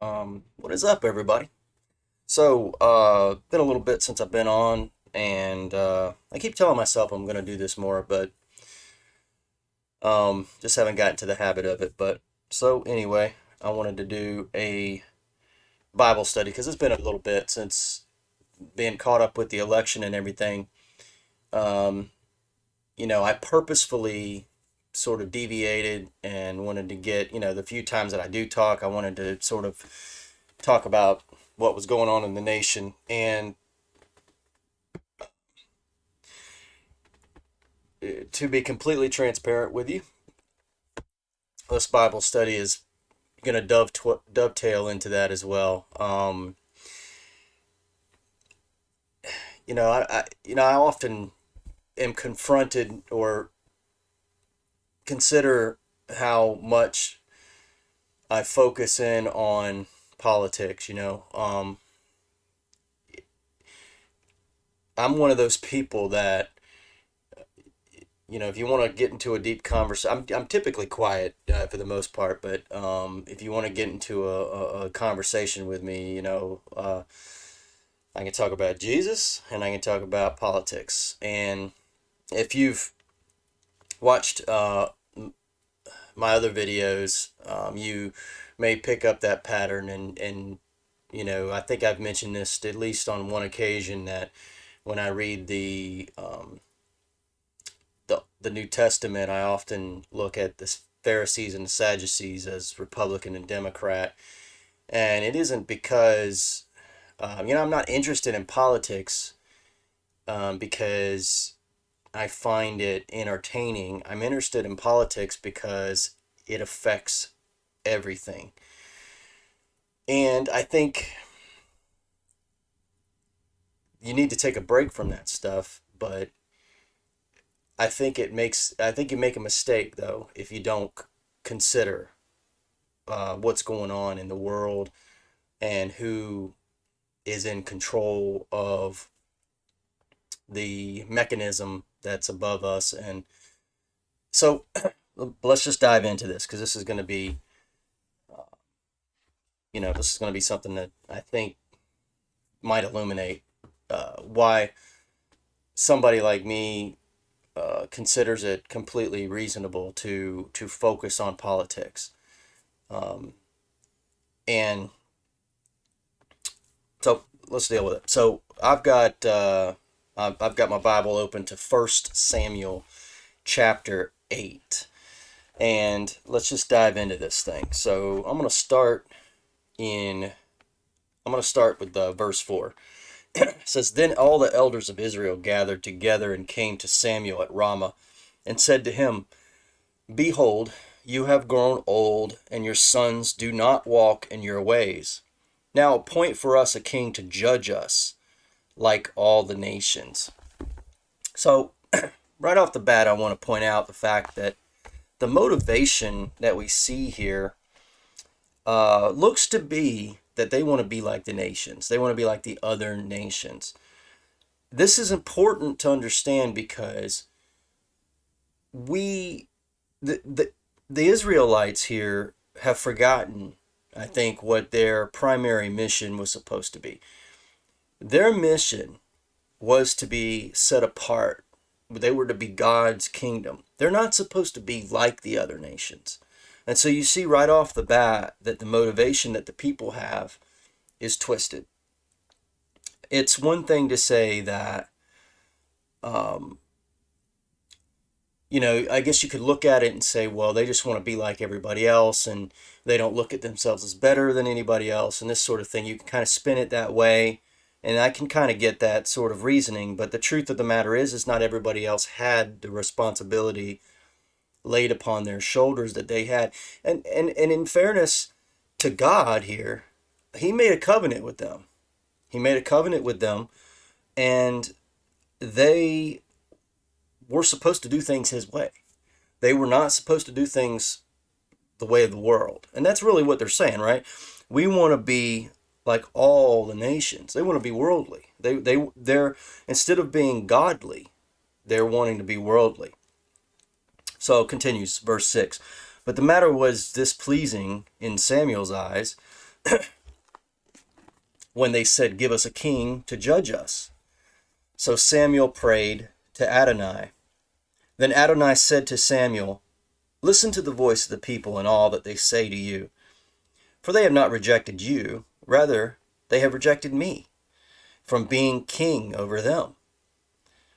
What is up, everybody? Been a little bit since I've been on, and I keep telling myself I'm gonna do this more, but just haven't gotten to the habit of it. Anyway, I wanted to do a Bible study because it's been a little bit since being caught up with the election and everything. Um, I purposefully sort of deviated and wanted to get, the few times that I do talk, I wanted to sort of talk about what was going on in the nation. And to be completely transparent with you, this Bible study is going to dovetail into that as well. I often am confronted or consider how much I focus in on politics. I'm one of those people that, if you want to get into a deep conversation, I'm typically quiet for the most part, but if you want to get into a conversation with me, I can talk about Jesus and I can talk about politics. And if you've watched my other videos, you may pick up that pattern. I think I've mentioned this at least on one occasion that when I read the New Testament, I often look at the Pharisees and the Sadducees as Republican and Democrat. And it isn't because, I'm not interested in politics because I find it entertaining. I'm interested in politics because it affects everything. And I think you need to take a break from that stuff, but I think you make a mistake though if you don't consider what's going on in the world and who is in control of the mechanism that's above us. And so let's just dive into this because this is going to be, this is going to be something that I think might illuminate why somebody like me considers it completely reasonable to focus on politics. Um, and so let's deal with it. So I've got my Bible open to First Samuel chapter 8. And let's just dive into this thing. So in I'm going to start with verse 4. It says, "Then all the elders of Israel gathered together and came to Samuel at Ramah and said to him, Behold, you have grown old, and your sons do not walk in your ways. Now appoint for us a king to judge us, like all the nations." So, right off the bat, I want to point out the fact that the motivation that we see here looks to be that they want to be like the nations. They want to be like the other nations. This is important to understand because we, the, the, the Israelites here have forgotten, I think, what their primary mission was supposed to be. Their mission was to be set apart. They were to be God's kingdom. They're not supposed to be like the other nations. And so you see right off the bat that the motivation that the people have is twisted. It's one thing to say that, um, I guess you could look at it and say, well, they just want to be like everybody else and they don't look at themselves as better than anybody else and this sort of thing. You can kind of spin it that way. And I can kind of get that sort of reasoning. But the truth of the matter is not everybody else had the responsibility laid upon their shoulders that they had. And in fairness to God here, he made a covenant with them. He made a covenant with them, and they were supposed to do things his way. They were not supposed to do things the way of the world. And that's really what they're saying, right? We want to be like all the nations. They want to be worldly. They're instead of being godly, they're wanting to be worldly. So it continues, verse 6. But the matter was displeasing in Samuel's eyes, when they said, "Give us a king to judge us." So Samuel prayed to Adonai. Then Adonai said to Samuel, "Listen to the voice of the people and all that they say to you. For they have not rejected you, rather, they have rejected me from being king over them,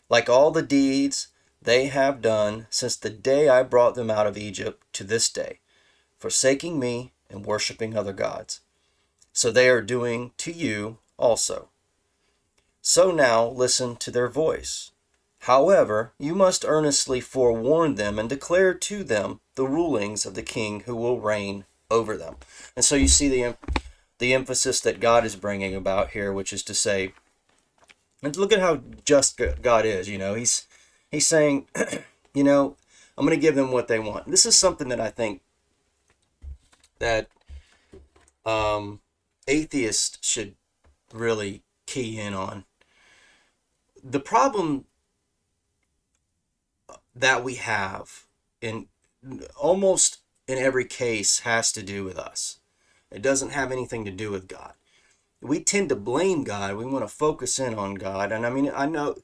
like all the deeds they have done since the day I brought them out of Egypt to this day, forsaking me and worshiping other gods. So they are doing to you also. So now listen to their voice. However, you must earnestly forewarn them and declare to them the rulings of the king who will reign over them." And so you see the emphasis that God is bringing about here, which is to say, and look at how just God is. He's saying, I'm going to give them what they want. This is something that I think that atheists should really key in on. The problem that we have in almost in every case has to do with us. It doesn't have anything to do with God. We tend to blame God. We want to focus in on God. And I mean, I know,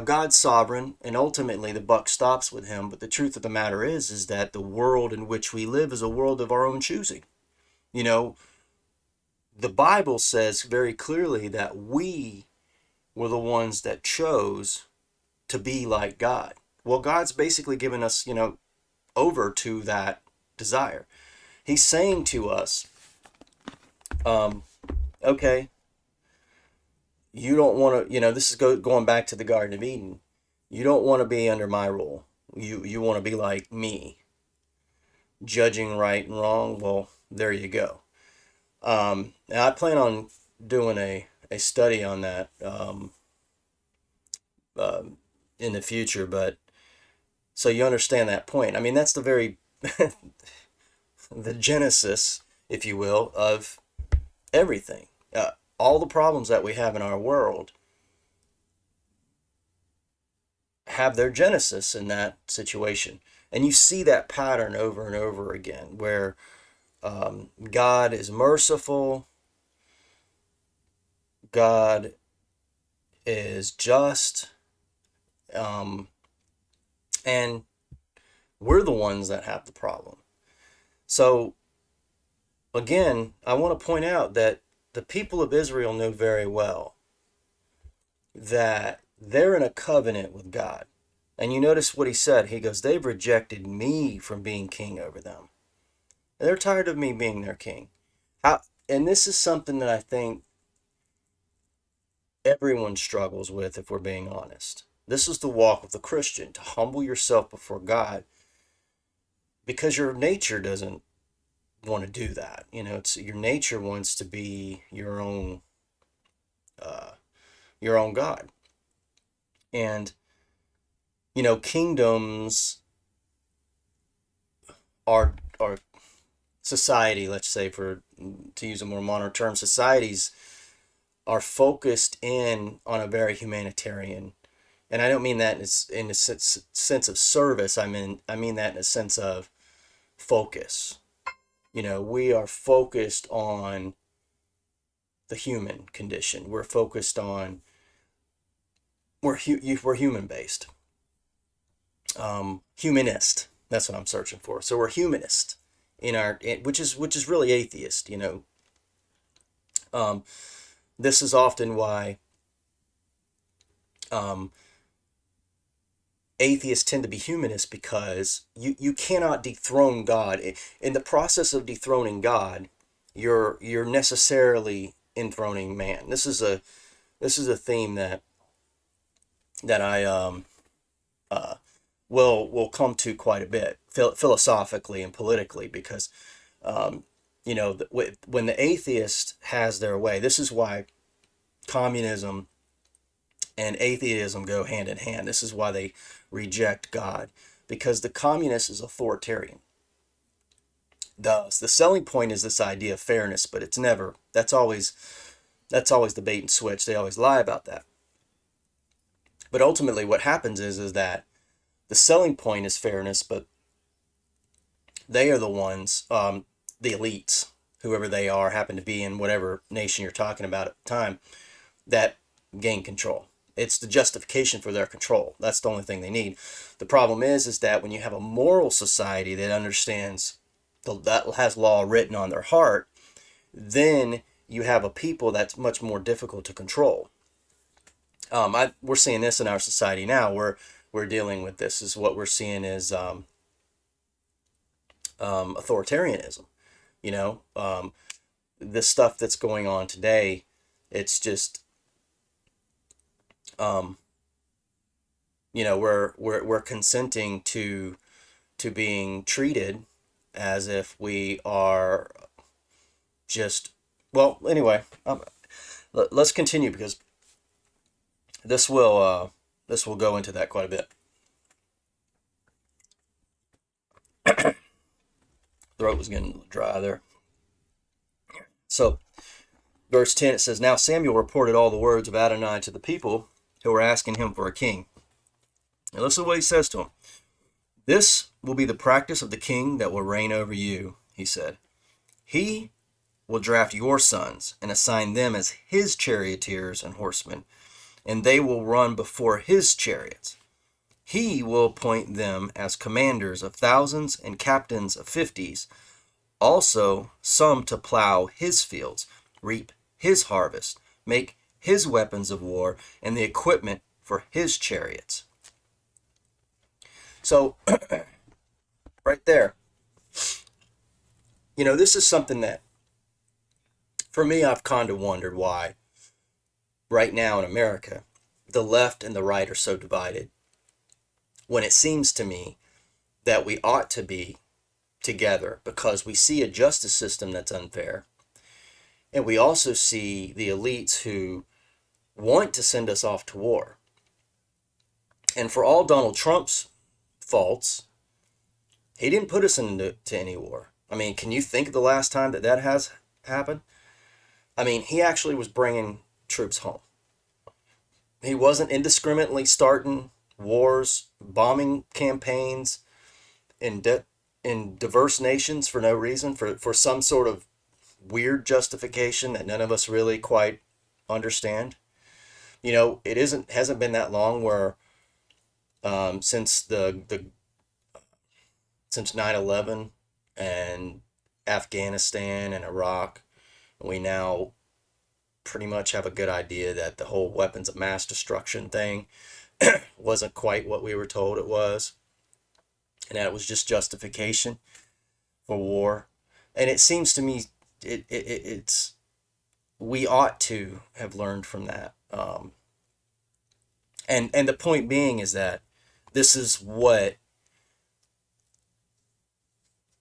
God's sovereign and ultimately the buck stops with him. But the truth of the matter is that the world in which we live is a world of our own choosing. You know, the Bible says very clearly that we were the ones that chose to be like God. Well, God's basically given us, over to that desire. He's saying to us, okay, you don't want to, this is going back to the Garden of Eden. You don't want to be under my rule. You want to be like me, judging right and wrong. Well, there you go. And I plan on doing a study on that uh, in the future, but so you understand that point. I mean, that's the very the genesis, if you will, of everything. All the problems that we have in our world have their genesis in that situation. And you see that pattern over and over again where God is merciful, God is just, and we're the ones that have the problem. So, again, I want to point out that the people of Israel know very well that they're in a covenant with God. And you notice what he said. He goes, "They've rejected me from being king over them. And they're tired of me being their king." And this is something that I think everyone struggles with, if we're being honest. This is the walk of the Christian, to humble yourself before God, because your nature doesn't want to do that. It's your nature wants to be your own God. And kingdoms are society, let's say, for to use a more modern term, societies are focused in on a very humanitarian, and I don't mean that in a sense of service. I mean that in a sense of focus. We are focused on the human condition. We're focused on we're human based. Humanist. That's what I'm searching for. So we're humanist which is really atheist. Um, this is often why um, atheists tend to be humanists, because you cannot dethrone God. In the process of dethroning God, you're necessarily enthroning man. This is a theme that I uh, will come to quite a bit philosophically and politically, because um, when the atheist has their way, this is why communism and atheism go hand in hand. This is why they reject God, because the communist is authoritarian. The selling point is this idea of fairness, but it's never. That's always the bait and switch. They always lie about that. But ultimately, what happens is that the selling point is fairness, but they are the ones, the elites. whoever they are, happen to be in whatever nation you're talking about at the time, that gain control. It's the justification for their control. That's the only thing they need. The problem is that when you have a moral society that understands that has law written on their heart, then you have a people that's much more difficult to control. We're seeing this in our society now. We're dealing with this. Is what we're seeing is authoritarianism. You know, the stuff that's going on today. It's just, we're consenting to being treated as if we are just, well, anyway, let's continue, because this will go into that quite a bit. Throat was getting dry there. So, verse 10, it says, "Now Samuel reported all the words of Adonai to the people who were asking him for a king. And listen to what he says to them. This will be the practice of the king that will reign over you, he said. He will draft your sons and assign them as his charioteers and horsemen, and they will run before his chariots. He will appoint them as commanders of thousands and captains of fifties, also some to plow his fields, reap his harvest, make his weapons of war, and the equipment for his chariots." So, right there, this is something that, for me, I've kind of wondered why, right now in America, the left and the right are so divided, when it seems to me that we ought to be together, because we see a justice system that's unfair, and we also see the elites who want to send us off to war. And for all Donald Trump's faults, he didn't put us into any war. I mean, can you think of the last time that has happened? I mean, he actually was bringing troops home. He wasn't indiscriminately starting wars, bombing campaigns in diverse nations for no reason, for some sort of weird justification that none of us really quite understand. It hasn't been that long where since since 9/11 and Afghanistan and Iraq, we now pretty much have a good idea that the whole weapons of mass destruction thing wasn't quite what we were told it was, and that it was just justification for war. And it seems to me it's we ought to have learned from that. And the point being is that this is what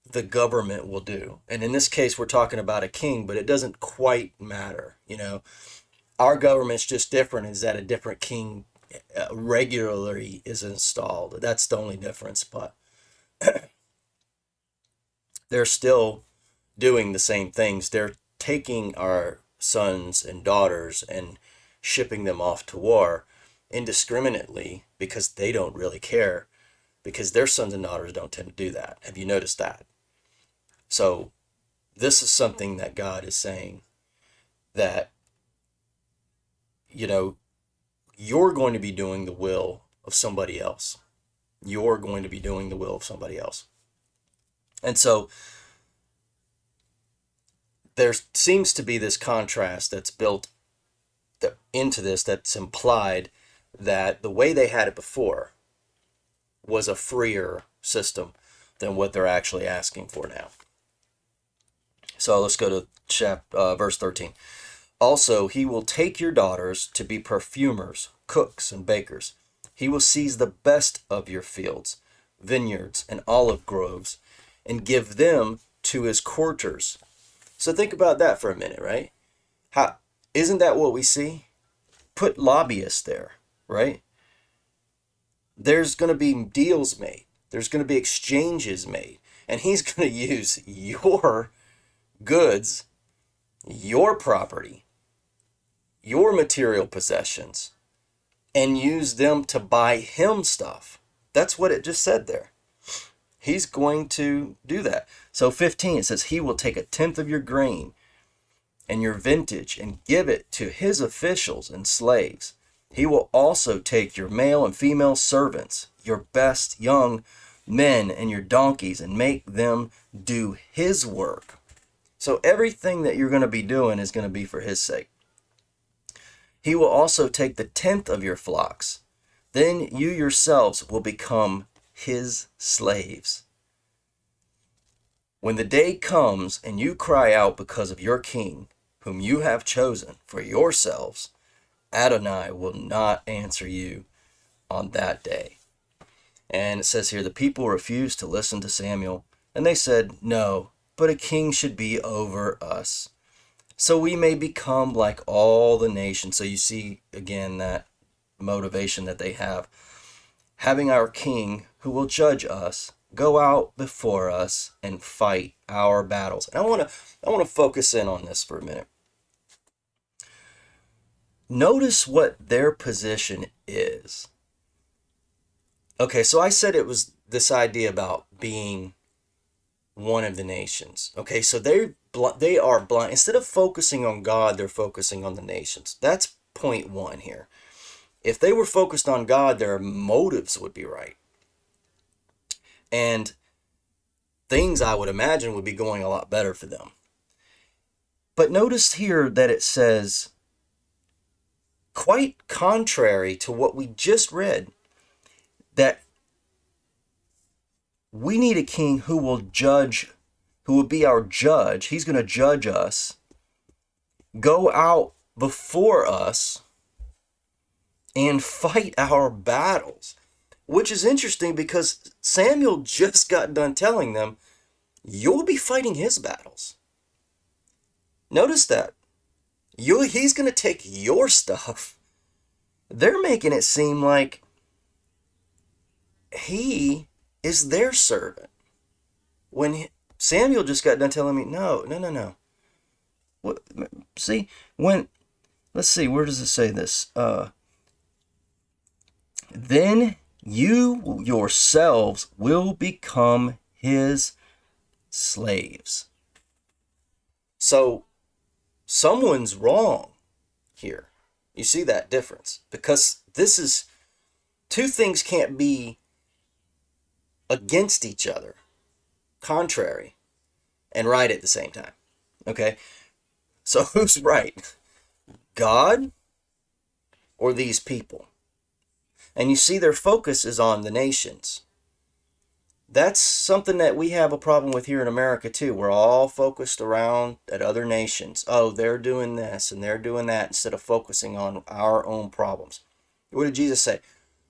the government will do. And in this case, we're talking about a king, but it doesn't quite matter. Our government's just different, is that a different king regularly is installed. That's the only difference. But they're still doing the same things. They're taking our sons and daughters and shipping them off to war indiscriminately, because they don't really care, because their sons and daughters don't tend to do that. Have you noticed that? So this is something that God is saying, that you're going to be doing the will of somebody else. You're going to be doing the will of somebody else. And so there seems to be this contrast that's built into this, that's implied that the way they had it before was a freer system than what they're actually asking for now. So let's go to verse 13. "Also, he will take your daughters to be perfumers, cooks, and bakers. He will seize the best of your fields, vineyards, and olive groves, and give them to his courtiers." So think about that for a minute, right? Isn't that what we see? Put lobbyists there, right? There's going to be deals made. There's going to be exchanges made. And he's going to use your goods, your property, your material possessions, and use them to buy him stuff. That's what it just said there. He's going to do that. So 15, it says, he will take a tenth of your grain and your vintage and give it to his officials and slaves. He will also take your male and female servants, your best young men and your donkeys, and make them do his work. So everything that you're going to be doing is going to be for his sake. He will also take the tenth of your flocks. Then you yourselves will become his slaves. When the day comes and you cry out because of your king, whom you have chosen for yourselves, Adonai will not answer you on that day. And it says here, the people refused to listen to Samuel, and they said, no, but a king should be over us, so we may become like all the nations. So you see, again, that motivation that they have. Having our king who will judge us, go out before us and fight our battles. And I want to focus in on this for a minute. Notice what their position is. Okay, so I said it was this idea about being one of the nations. Okay, so they are blind. Instead of focusing on God, they're focusing on the nations. That's point one here. If they were focused on God, their motives would be right. And things, I would imagine, would be going a lot better for them. But notice here that it says, quite contrary to what we just read, that we need a king who will judge, who will be our judge. He's going to judge us, go out before us, and fight our battles. Which is interesting because Samuel just got done telling them, you'll be fighting his battles. Notice that. He's going to take your stuff. They're making it seem like he is their servant. When Samuel just got done telling me, no. What, see, let's see, where does it say this? Then you yourselves will become his slaves. So someone's wrong here. You see that difference? Because this is, two things can't be against each other, contrary, and right at the same time. Okay? So who's right? God or these people? And you see their focus is on the nations. That's something that we have a problem with here in America too. We're all focused around at other nations. Oh, they're doing this and they're doing that instead of focusing on our own problems. What did Jesus say?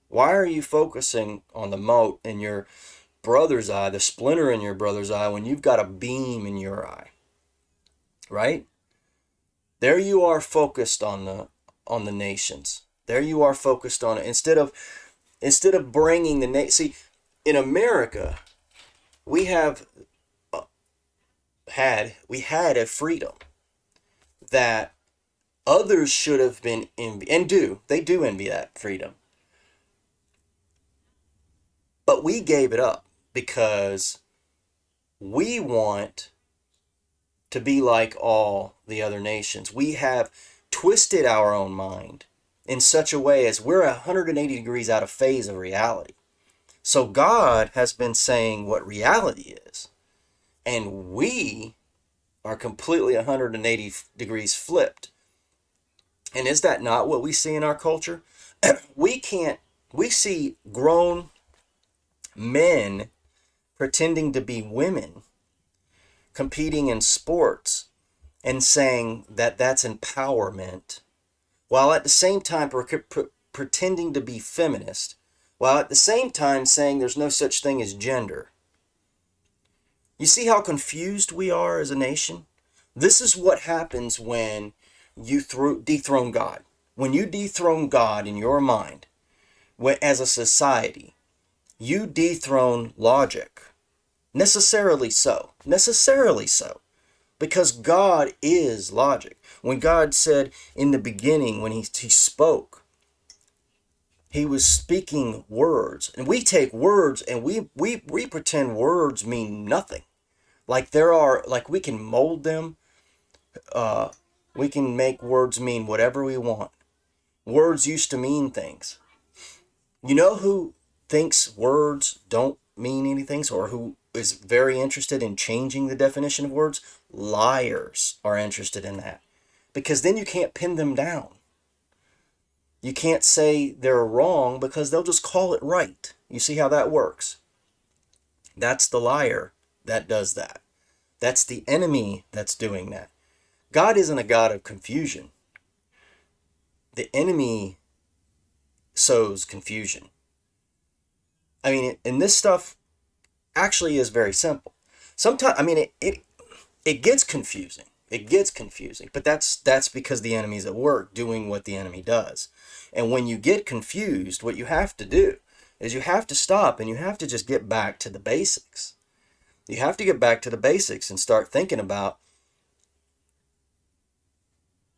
Why are you focusing on the mote in your brother's eye, the splinter in your brother's eye, when you've got a beam in your eye? Right? There you are focused on the nations. There you are focused on it. Instead of bringing the see, in America, we had a freedom that others should have been envy, and they do envy that freedom. But we gave it up because we want to be like all the other nations. We have twisted our own mind in such a way as we're 180 degrees out of phase of reality. So God has been saying what reality is, and we are completely 180 degrees flipped. And is that not what we see in our culture? We see grown men pretending to be women, competing in sports, and saying that that's empowerment, while at the same time pretending to be feminist, while at the same time saying there's no such thing as gender. You see how confused we are as a nation? This is what happens when you dethrone God. When you dethrone God in your mind, as a society, you dethrone logic. Necessarily so. Because God is logic. When God said in the beginning, when he spoke, He was speaking words. And we take words and we pretend words mean nothing. Like there are, like we can mold them. Uh, we can make words mean whatever we want. Words used to mean things. You know who thinks words don't mean anything, or who is very interested in changing the definition of words? Liars are interested in that. Because then you can't pin them down. You can't say they're wrong because they'll just call it right. You see how that works? That's the liar that does that. That's the enemy that's doing that. God isn't a God of confusion. The enemy sows confusion. I mean, and this stuff actually is very simple. Sometimes, I mean, it gets confusing. It gets confusing, but that's because the enemy's at work doing what the enemy does. And when you get confused, what you have to do is you have to stop and you have to just get back to the basics. You have to get back to the basics and start thinking about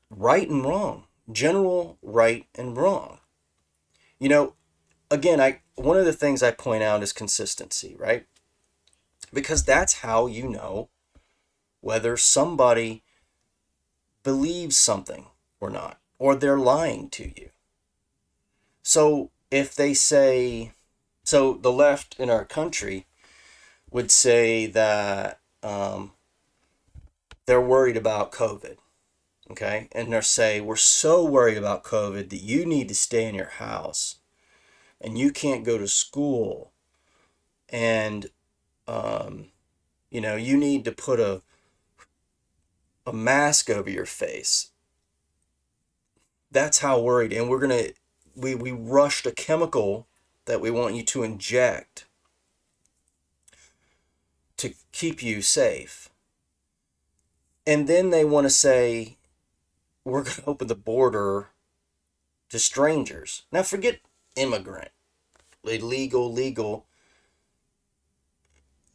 right and wrong, general right and wrong. You know, again, I one of the things I point out is consistency, right? Because that's how you know whether somebody believes something or not, or they're lying to you. So if they say, so the left in our country would say that they're worried about COVID, okay? And they'll say, we're so worried about COVID that you need to stay in your house and you can't go to school and, um, you need to put a mask over your face. That's how worried. And we rushed a chemical that we want you to inject to keep you safe. And then they want to say, we're going to open the border to strangers. Now, forget immigrant, illegal, legal.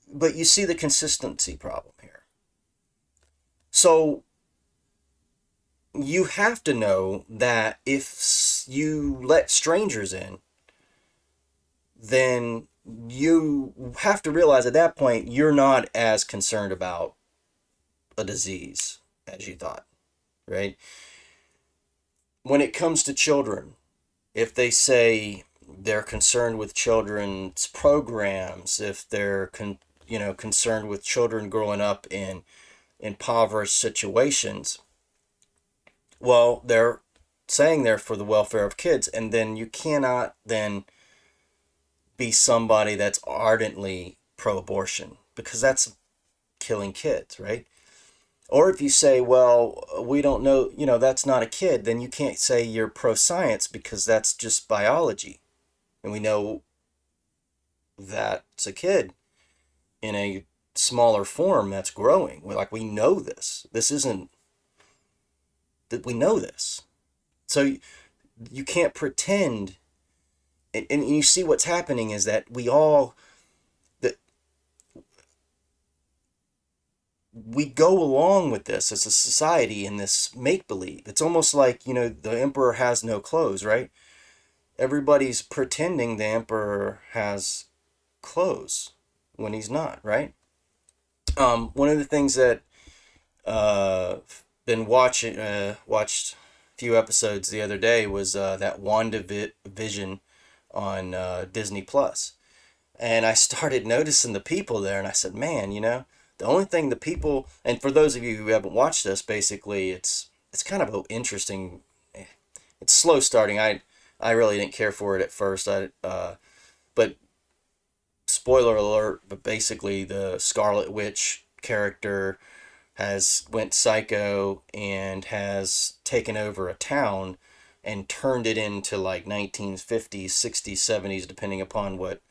But you see the consistency problem here. So you have to know that if you let strangers in, then you have to realize at that point you're not as concerned about a disease as you thought, right? When it comes to children, if they say they're concerned with children's programs, if they're concerned with children growing up in impoverished situations, well, they're saying they're for the welfare of kids, and then you cannot then be somebody that's ardently pro-abortion because that's killing kids, right? Or if you say, well, we don't know, that's not a kid, then you can't say you're pro-science because that's just biology. And we know that's a kid in a smaller form that's growing. Like, we know this. This isn't that we know this. So you can't pretend. And you see what's happening is that that we go along with this as a society in this make believe. It's almost like, the emperor has no clothes, right? Everybody's pretending the emperor has clothes when he's not, right? One of the things that been watched a few episodes the other day was that WandaVision on Disney Plus, and I started noticing the people there, and I said, man, the only thing the people, and for those of you who haven't watched this, basically it's kind of an interesting. It's slow starting. I really didn't care for it at first. But spoiler alert. But basically, the Scarlet Witch character has went psycho and has taken over a town and turned it into like 1950s, 60s, 70s, depending upon what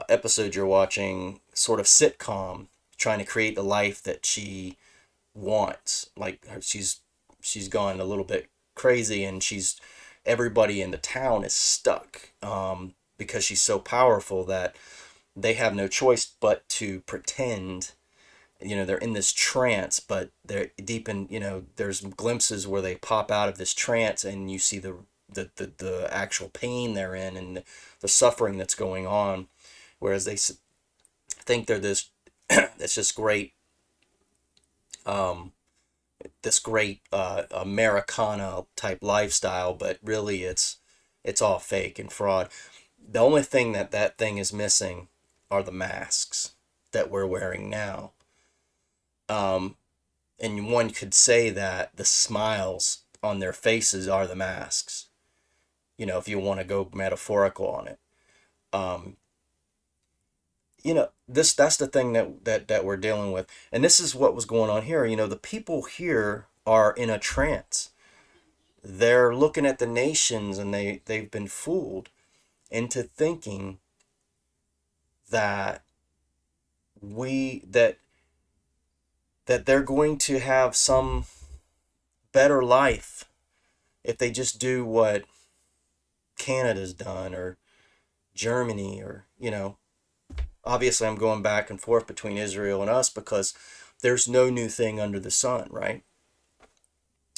episode you're watching, sort of sitcom, trying to create the life that she wants. Like she's gone a little bit crazy, and everybody in the town is stuck because she's so powerful that they have no choice but to pretend. They're in this trance, but they're deep in, there's glimpses where they pop out of this trance and you see the actual pain they're in and the suffering that's going on, whereas they think they're this it's um, this great Americana type lifestyle, but really it's all fake and fraud. The only thing that thing is missing are the masks that we're wearing now. Um, and one could say that the smiles on their faces are the masks. If you want to go metaphorical on it. Um, that's the thing that we're dealing with, and this is what was going on here. The people here are in a trance. They're looking at the nations, and they've been fooled into thinking that we that they're going to have some better life if they just do what Canada's done, or Germany, or obviously I'm going back and forth between Israel and us because there's no new thing under the sun, right?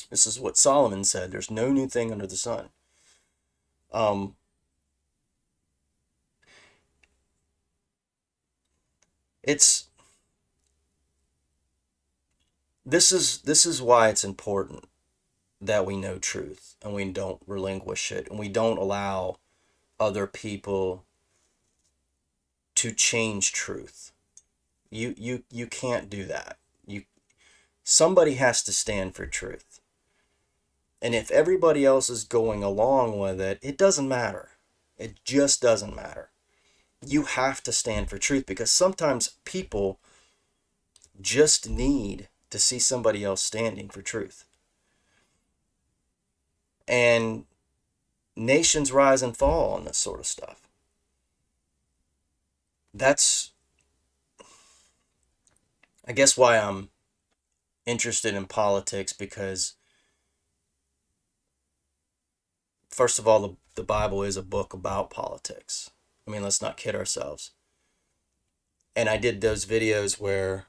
This is what Solomon said. There's no new thing under the sun. Um, it's this is why it's important that we know truth and we don't relinquish it and we don't allow other people to change truth. You can't do that. Somebody has to stand for truth. And if everybody else is going along with it, it doesn't matter. It just doesn't matter. You have to stand for truth because sometimes people just need to see somebody else standing for truth. And nations rise and fall on this sort of stuff. That's, I guess, why I'm interested in politics, because first of all, the Bible is a book about politics. I mean, let's not kid ourselves. And I did those videos where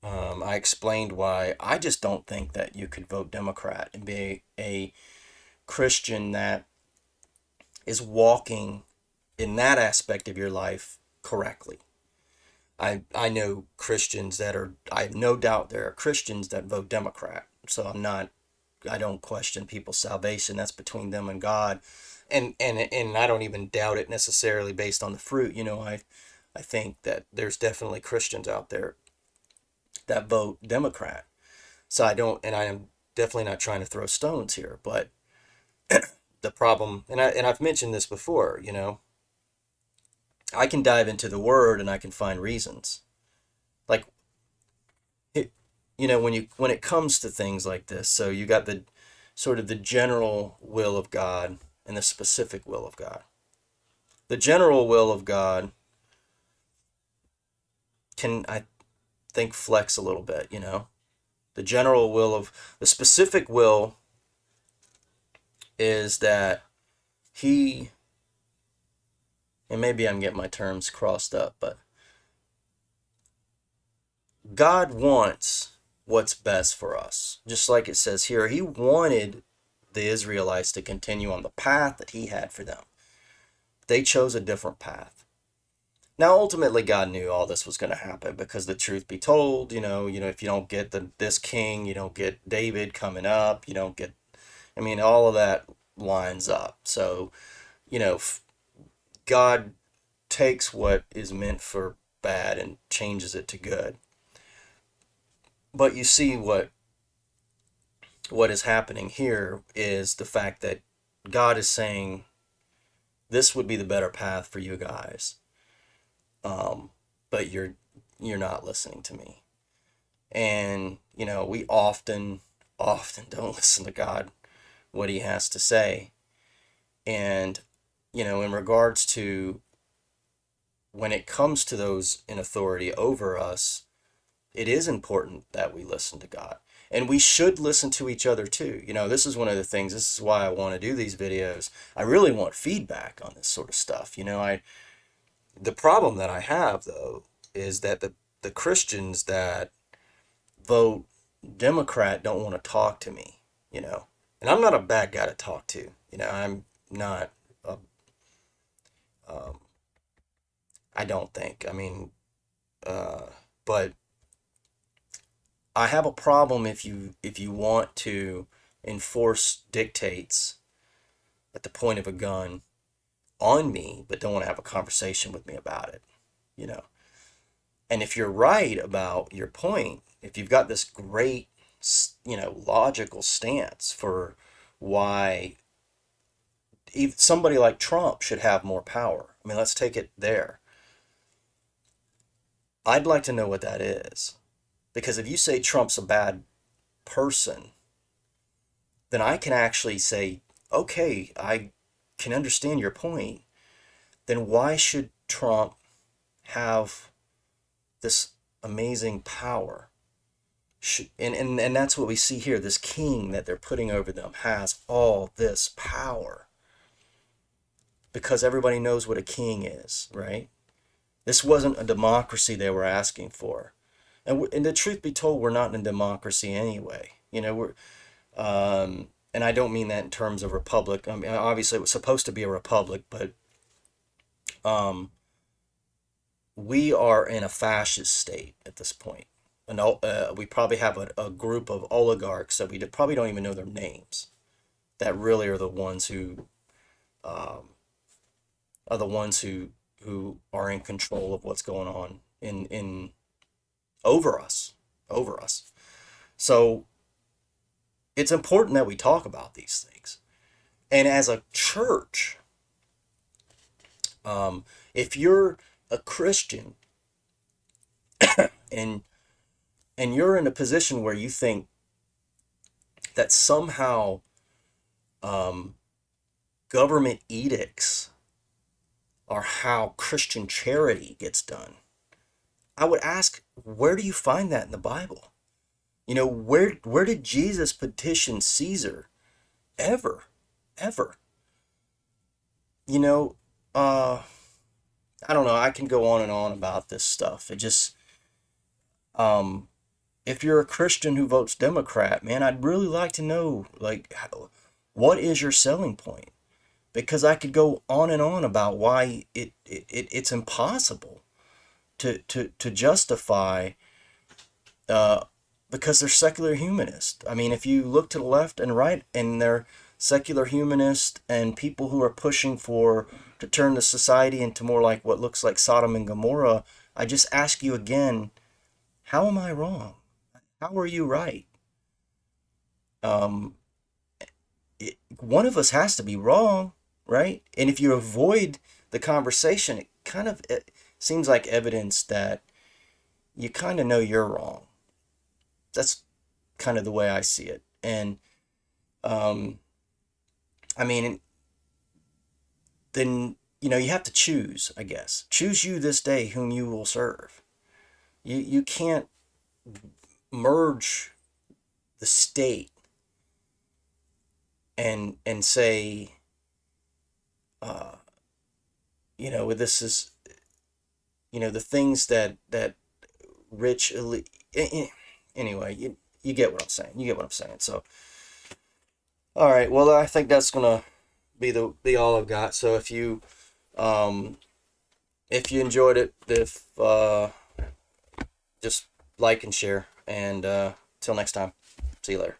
I explained why I just don't think that you could vote Democrat and be a Christian that is walking in that aspect of your life correctly. I know Christians that are, I have no doubt there are Christians that vote Democrat. So I don't question people's salvation. That's between them and God. And I don't even doubt it necessarily based on the fruit. I think that there's definitely Christians out there that vote Democrat. So I am definitely not trying to throw stones here, but the problem, and I've mentioned this before, I can dive into the word and I can find reasons. Like, it, when it comes to things like this, so you got the sort of the general will of God and the specific will of God. The general will of God can, I think, flex a little bit. The specific will is that he, and maybe I'm getting my terms crossed up, but God wants what's best for us. Just like it says here, he wanted the Israelites to continue on the path that he had for them. They chose a different path. Now, ultimately, God knew all this was going to happen because the truth be told, if you don't get this king, you don't get David coming up, you don't get, I mean, all of that lines up. So, God takes what is meant for bad and changes it to good. But you see what is happening here is the fact that God is saying this would be the better path for you guys, but you're not listening to me. And we often don't listen to God, what he has to say. And in regards to when it comes to those in authority over us, it is important that we listen to God. And we should listen to each other too. This is one of the things, this is why I want to do these videos. I really want feedback on this sort of stuff. The problem that I have though is that the Christians that vote Democrat don't want to talk to me, And I'm not a bad guy to talk to. I'm not. A, um, I don't think. I mean, but I have a problem if you want to enforce dictates at the point of a gun on me, but don't want to have a conversation with me about it. You know, and if you're right about your point, if you've got this great, logical stance for why somebody like Trump should have more power. I mean, let's take it there. I'd like to know what that is. Because if you say Trump's a bad person, then I can actually say, okay, I can understand your point. Then why should Trump have this amazing power? And that's what we see here. This king that they're putting over them has all this power because everybody knows what a king is, right? This wasn't a democracy they were asking for. And the truth be told, we're not in a democracy anyway. And I don't mean that in terms of republic. I mean, obviously it was supposed to be a republic, but um, we are in a fascist state at this point. And we probably have a group of oligarchs that we probably don't even know their names. That really are the ones um, who are in control of what's going on in over us. So it's important that we talk about these things. And as a church, if you're a Christian and you're in a position where you think that somehow um, government edicts are how Christian charity gets done, I would ask, where do you find that in the Bible? Where did Jesus petition Caesar ever, ever? You know, uh, I don't know. I can go on and on about this stuff. It just, um, if you're a Christian who votes Democrat, man, I'd really like to know, like, what is your selling point? Because I could go on and on about why it's impossible to justify, uh, because they're secular humanists. I mean, if you look to the left and right, and they're secular humanists and people who are pushing for to turn the society into more like what looks like Sodom and Gomorrah, I just ask you again, how am I wrong? How are you right? Um, One of us has to be wrong, right? And if you avoid the conversation, it seems like evidence that you kind of know you're wrong. That's kind of the way I see it. And um, I mean, then you have to choose. I guess choose you this day whom you will serve. You can't merge the state and say, uh, this is the things that rich elite. Anyway, you get what I'm saying. You get what I'm saying. So, all right. Well, I think that's gonna be all I've got. So um if you enjoyed it, if just like and share, and till next time, see you later.